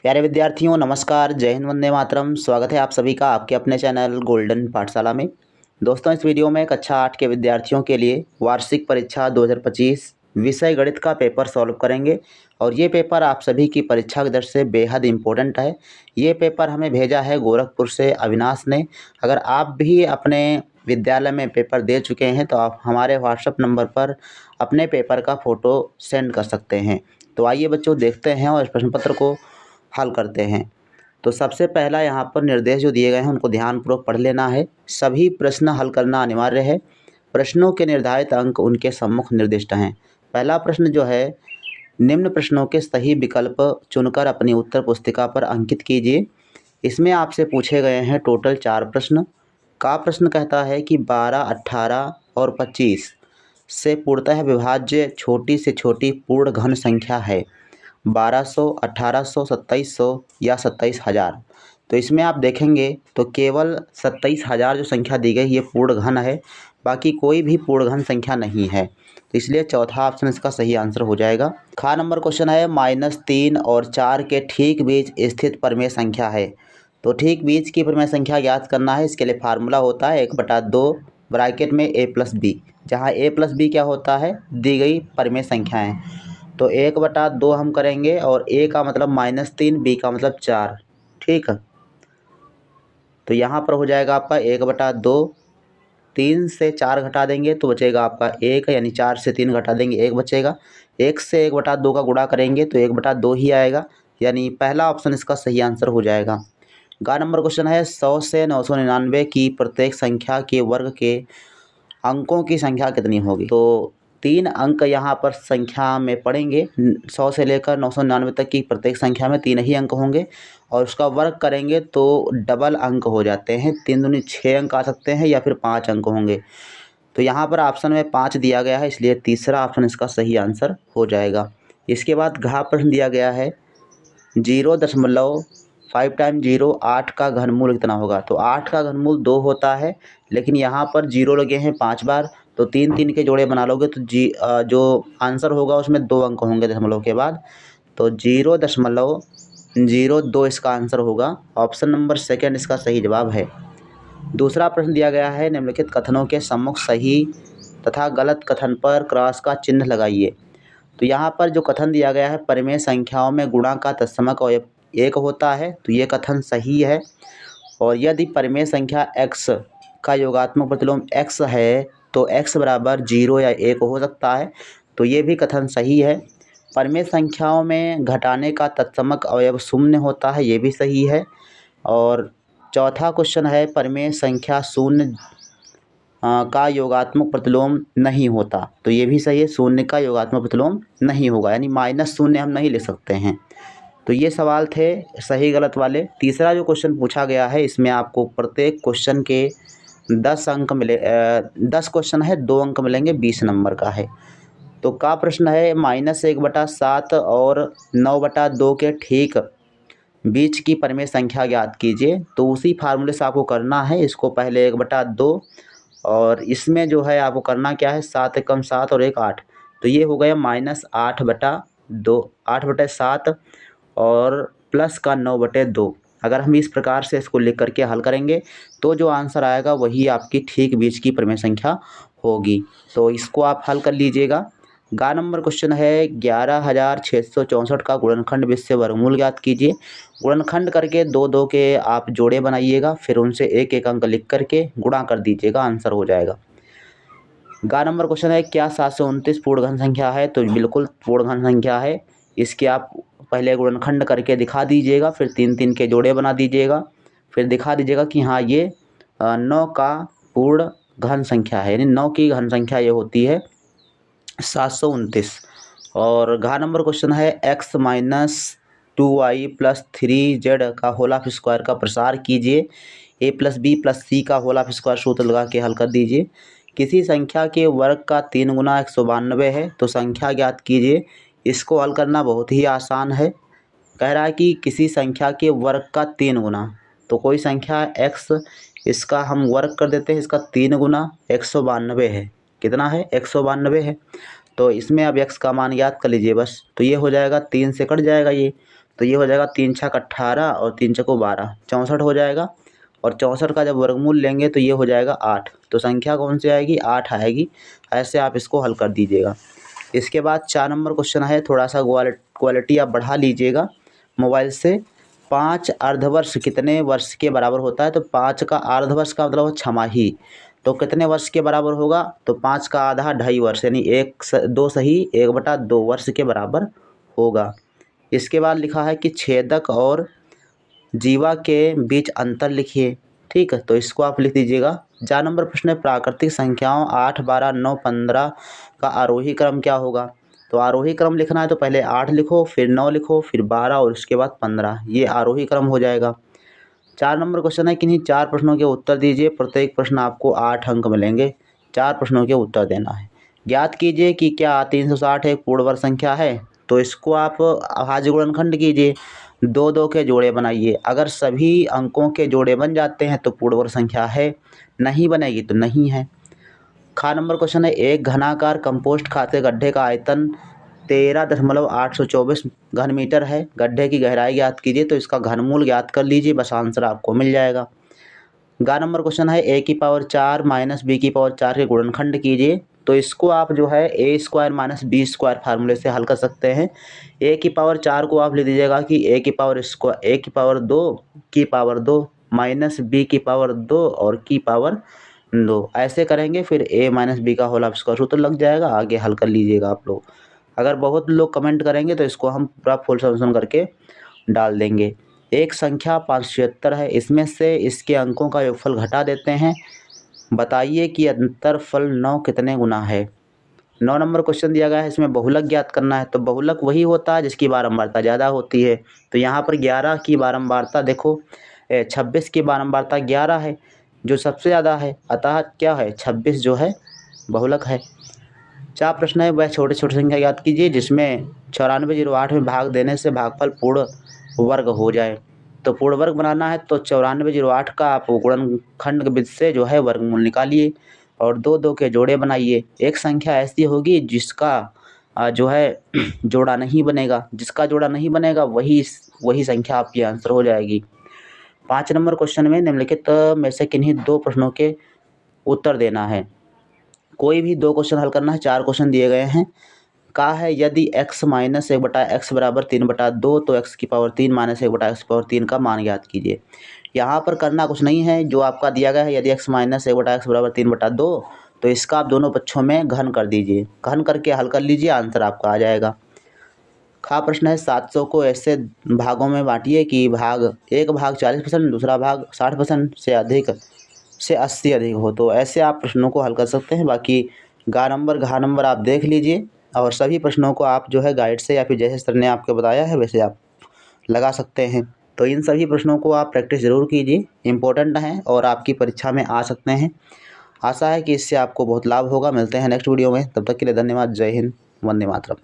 प्यारे विद्यार्थियों नमस्कार, जय हिंद, वंदे मातरम। स्वागत है आप सभी का आपके अपने चैनल गोल्डन पाठशाला में। दोस्तों, इस वीडियो में कक्षा 8 के विद्यार्थियों के लिए वार्षिक परीक्षा 2025 विषय गणित का पेपर सॉल्व करेंगे। और ये पेपर आप सभी की परीक्षा की दृष्टि से बेहद इम्पोर्टेंट है। ये पेपर हमें भेजा है गोरखपुर से अविनाश ने। अगर आप भी अपने विद्यालय में पेपर दे चुके हैं तो आप हमारे व्हाट्सएप नंबर पर अपने पेपर का फ़ोटो सेंड कर सकते हैं। तो आइए बच्चों, देखते हैं और इस प्रश्न पत्र को हल करते हैं। तो सबसे पहला यहाँ पर निर्देश जो दिए गए हैं उनको ध्यानपूर्वक पढ़ लेना है। सभी प्रश्न हल करना अनिवार्य है। प्रश्नों के निर्धारित अंक उनके सम्मुख निर्दिष्ट हैं। पहला प्रश्न जो है, निम्न प्रश्नों के सही विकल्प चुनकर अपनी उत्तर पुस्तिका पर अंकित कीजिए। इसमें आपसे पूछे गए हैं टोटल 4 प्रश्न। का प्रश्न कहता है कि 12, 18 और 25 से पूर्णतः विभाज्य छोटी से छोटी पूर्ण घन संख्या है 1200, 1800, 2700 या 27,000। तो इसमें आप देखेंगे तो केवल 27,000 जो संख्या दी गई ये पूर्ण घन है, बाकी कोई भी पूर्ण घन संख्या नहीं है। तो इसलिए चौथा ऑप्शन इसका सही आंसर हो जाएगा। खा नंबर क्वेश्चन है, -3 और 4 के ठीक बीच स्थित परिमेय संख्या है। तो ठीक बीच की परिमेय संख्या ज्ञात करना है। इसके लिए फार्मूला होता है 1/2 ब्रैकेट में a+b, जहाँ a+b क्या होता है, दी गई परिमेय संख्याएं। तो 1/2 हम करेंगे और a का मतलब -3, b का मतलब 4। ठीक है, तो यहाँ पर हो जाएगा आपका 1/2। 3 से 4 घटा देंगे तो बचेगा आपका 1, यानी 4 से 3 घटा देंगे 1 बचेगा। 1 से 1/2 का गुणा करेंगे तो 1/2 ही आएगा, यानी पहला ऑप्शन इसका सही आंसर हो जाएगा। गा नंबर क्वेश्चन है, 100 से 999 की प्रत्येक संख्या के वर्ग के अंकों की संख्या कितनी होगी। तो 3 अंक यहाँ पर संख्या में पड़ेंगे। 100 से लेकर 999 तक की प्रत्येक संख्या में 3 ही अंक होंगे और उसका वर्ग करेंगे तो डबल अंक हो जाते हैं। 3 दूनी 6 अंक आ सकते हैं या फिर 5 अंक होंगे। तो यहाँ पर ऑप्शन में 5 दिया गया है, इसलिए तीसरा ऑप्शन इसका सही आंसर हो जाएगा। इसके बाद घ प्रश्न दिया गया है, 0.5 टाइम 0 8 का घनमूल कितना होगा। तो 8 का घनमूल 2 होता है, लेकिन यहाँ पर 0 लगे हैं 5 बार, तो 3 के जोड़े बना लोगे तो जो आंसर होगा उसमें 2 अंक होंगे दशमलव के बाद। तो 0.02 इसका आंसर होगा। ऑप्शन नंबर सेकंड इसका सही जवाब है। दूसरा प्रश्न दिया गया है, निम्नलिखित कथनों के सम्मुख सही तथा गलत कथन पर क्रॉस का चिन्ह लगाइए। तो यहाँ पर जो कथन दिया गया है, परिमेय संख्याओं में गुणा का तत्समक अवयव 1 होता है, तो ये कथन सही है। और यदि परिमेय संख्या x का योगात्मक प्रतिलोम x है तो x बराबर 0 या 1 हो सकता है, तो ये भी कथन सही है। परिमेय संख्याओं में घटाने का तत्समक अवयव शून्य होता है, ये भी सही है। और चौथा क्वेश्चन है, परिमेय संख्या शून्य का योगात्मक प्रतिलोम नहीं होता, तो ये भी सही है। शून्य का योगात्मक प्रतिलोम नहीं होगा, यानी -0 हम नहीं ले सकते हैं। तो ये सवाल थे सही गलत वाले। तीसरा जो क्वेश्चन पूछा गया है, इसमें आपको प्रत्येक क्वेश्चन के 10 अंक मिले। 10 क्वेश्चन है, 2 अंक मिलेंगे, 20 नंबर का है। तो का प्रश्न है, -1/7 और 9/2 के ठीक बीच की परिमेय संख्या ज्ञात कीजिए। तो उसी फार्मूले से आपको करना है। इसको पहले 1/2 और इसमें जो है आपको करना क्या है, 7 एकम 7 और 1 8। तो ये हो गया -8/2, 8/7 और प्लस का 9/2। अगर हम इस प्रकार से इसको लिख करके हल करेंगे तो जो आंसर आएगा वही आपकी ठीक बीच की परिमेय संख्या होगी। तो इसको आप हल कर लीजिएगा। गा नंबर क्वेश्चन है, 11,664 का गुणनखंड विषय वर्गमूल ज्ञात कीजिए। गुणनखंड करके 2 के आप जोड़े बनाइएगा, फिर उनसे 1 अंक लिख करके गुणा कर दीजिएगा, आंसर हो जाएगा। गा नंबर क्वेश्चन है, क्या 729 पूर्ण घन संख्या है। तो बिल्कुल पूर्ण घन संख्या है। इसके आप पहले गुणनखंड करके दिखा दीजिएगा, फिर 3 के जोड़े बना दीजिएगा, फिर दिखा दीजिएगा कि हाँ ये 9 का पूर्ण घन संख्या है, यानी 9 की घन संख्या ये होती है 729। और घ नंबर क्वेश्चन है, x - 2y + 3z का होल ऑफ स्क्वायर का प्रसार कीजिए। a + b + c का होल ऑफ स्क्वायर सूत्र लगा के हल कर दीजिए। किसी संख्या के वर्ग का 3 गुना 192 है, तो संख्या ज्ञात कीजिए। इसको हल करना बहुत ही आसान है। कह रहा है कि किसी संख्या के वर्ग का 3 गुना, तो कोई संख्या x, इसका हम वर्ग कर देते हैं, इसका 3 गुना 192 है। कितना है, 192 है। तो इसमें अब x का मान याद कर लीजिए बस। तो ये हो जाएगा, 3 से कट जाएगा ये, तो ये हो जाएगा 3 छक 18 और 3 चको 12, 64 हो जाएगा। और 64 का जब वर्गमूल लेंगे तो ये हो जाएगा 8। तो संख्या कौन सी आएगी? 8 आएगी। ऐसे आप इसको हल कर दीजिएगा। इसके बाद 4 नंबर क्वेश्चन है, थोड़ा सा क्वालिटी आप बढ़ा लीजिएगा मोबाइल से। 5 अर्धवर्ष कितने वर्ष के बराबर होता है? तो 5 का अर्धवर्ष का मतलब छमाही, तो कितने वर्ष के बराबर होगा? तो 5 का आधा 2.5 वर्ष, यानी 2 सही 1/2 वर्ष के बराबर होगा। इसके बाद लिखा है कि छेदक और जीवा के बीच अंतर लिखिए। ठीक है, तो इसको आप लिख दीजिएगा। 4 नंबर प्रश्न है, प्राकृतिक संख्याओं 8, 12, 9, 15 का आरोही क्रम क्या होगा? तो आरोही क्रम लिखना है तो पहले 8 लिखो, फिर 9 लिखो, फिर 12 और उसके बाद 15, ये आरोही क्रम हो जाएगा। 4 नंबर क्वेश्चन है, किन्हीं 4 प्रश्नों के उत्तर दीजिए। प्रत्येक प्रश्न आपको 8 अंक मिलेंगे। 4 प्रश्नों के उत्तर देना है। ज्ञात कीजिए कि क्या 360 एक पूर्ण वर्ग संख्या है? तो इसको आप अभाज्य गुणनखंड कीजिए, 2 के जोड़े बनाइए। अगर सभी अंकों के जोड़े बन जाते हैं तो पूर्ण वर्ग संख्या है, नहीं बनेगी तो नहीं है। खा नंबर क्वेश्चन है, एक घनाकार कंपोस्ट खाते गड्ढे का आयतन 13.824 घन मीटर है। गड्ढे की गहराई ज्ञात कीजिए। तो इसका घनमूल ज्ञात कर लीजिए, बस आंसर आपको मिल जाएगा। गा नंबर क्वेश्चन है, a की पावर 4 माइनस b की पावर 4 के गुणनखंड कीजिए। तो इसको आप जो है a square minus B square फार्मूले से हल कर सकते हैं। a की पावर 4 को आप ले दीजिएगा कि a की पावर 2 माइनस b की पावर 2 और की पावर 2, ऐसे करेंगे फिर a माइनस बी का होल स्क्वायर सूत्र लग जाएगा। आगे हल कर लीजिएगा आप लोग। अगर बहुत लोग कमेंट करेंगे तो इसको हम पूरा फुल सॉल्यूशन करके डाल देंगे। एक संख्या 576 है, इसमें से इसके अंकों का योगफल घटा देते हैं। बताइए कि अंतरफल 9 कितने गुना है? 9 नंबर क्वेश्चन दिया गया है, इसमें बहुलक ज्ञात करना है। तो बहुलक वही होता है जिसकी बारंबारता ज़्यादा होती है। तो यहाँ पर 11 की बारंबारता देखो, 26 की बारंबारता 11 है जो सबसे ज़्यादा है, अतः क्या है 26 जो है बहुलक है। 4 प्रश्न है, वह छोटे छोटे संख्या याद कीजिए जिसमें 94/08 में भाग देने से भागफल पूर्ण वर्ग हो जाए। तो पूर्ण वर्ग बनाना है तो 94/08 का आप गुणनखंड विधि से जो है वर्गमूल निकालिए और 2 के जोड़े बनाइए। एक संख्या ऐसी होगी जिसका जो है जोड़ा नहीं बनेगा, जिसका जोड़ा नहीं बनेगा वही संख्या आपकी आंसर हो जाएगी। 5 नंबर क्वेश्चन में निम्नलिखित में से किन्हीं 2 प्रश्नों के उत्तर देना है। कोई भी 2 क्वेश्चन हल करना है। 4 क्वेश्चन दिए गए हैं। कहा है यदि x माइनस 1/x बराबर 3/2 तो x की पावर 3 माइनस 1/x की पावर 3 का मान ज्ञात कीजिए। यहाँ पर करना कुछ नहीं है, जो आपका दिया गया है, यदि x माइनस 1/x बराबर 3/2 तो इसका आप दोनों पक्षों में घन कर दीजिए। घन करके हल कर लीजिए, आंसर आपका आ जाएगा। खा प्रश्न है, 700 को ऐसे भागों में बांटिए कि एक भाग 40%, दूसरा भाग 60% से 80 अधिक हो। तो ऐसे आप प्रश्नों को हल कर सकते हैं। बाकी घा नंबर आप देख लीजिए और सभी प्रश्नों को आप जो है गाइड से या फिर जैसे सर ने आपको बताया है वैसे आप लगा सकते हैं। तो इन सभी प्रश्नों को आप प्रैक्टिस ज़रूर कीजिए, इम्पोर्टेंट हैं और आपकी परीक्षा में आ सकते हैं। आशा है कि इससे आपको बहुत लाभ होगा। मिलते हैं नेक्स्ट वीडियो में, तब तक के लिए धन्यवाद। जय हिंद, वंदे मातरम।